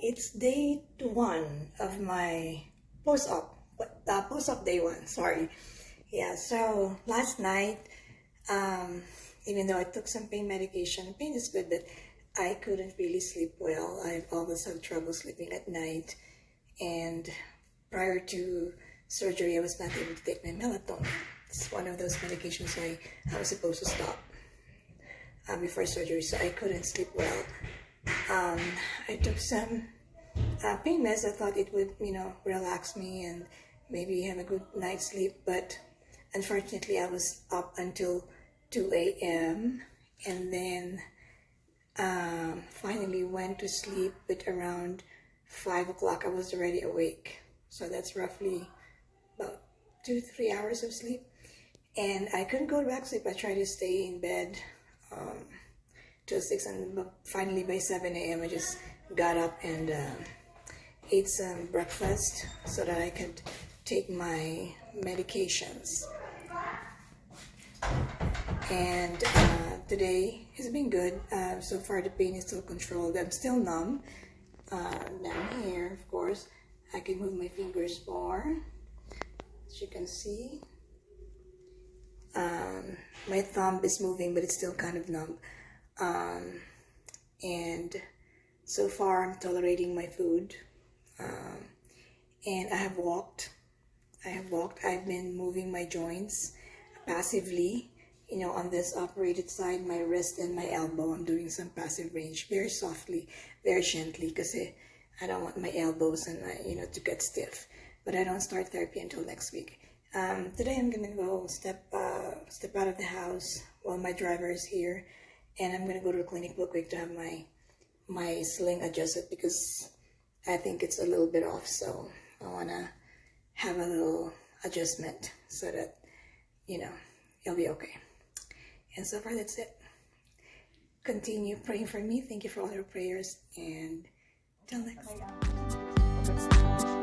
It's day 1 of my post-op day 1, sorry. Yeah, so last night, even though I took some pain medication, pain is good, but I couldn't really sleep well. I've always had trouble sleeping at night, and prior to surgery, I was not able to take my melatonin. It's one of those medications I was supposed to stop before surgery, so I couldn't sleep well. I took some pain meds. I thought it would, relax me and maybe have a good night's sleep, but unfortunately I was up until 2 a.m. and then finally went to sleep at around 5 o'clock. I was already awake, so that's roughly about 2-3 hours of sleep, and I couldn't go back to sleep. I tried to stay in bed till 6, and finally by 7 a.m. I just got up and ate some breakfast so that I could take my medications. And today has been good. So far the pain is still controlled. I'm still numb down here, of course. I can move my fingers more, as you can see. My thumb is moving, but it's still kind of numb. And so far I'm tolerating my food. And I have walked. I've been moving my joints passively, on this operated side, my wrist and my elbow. I'm doing some passive range, very softly, very gently, because I don't want my elbows and to get stiff. But I don't start therapy until next week. Today I'm gonna go step out of the house while my driver is here, and I'm gonna go to the clinic real quick to have my sling adjusted, because I think it's a little bit off, so I wanna have a little adjustment so that it'll be okay. And so far that's it. Continue praying for me. Thank you for all your prayers, and till next time.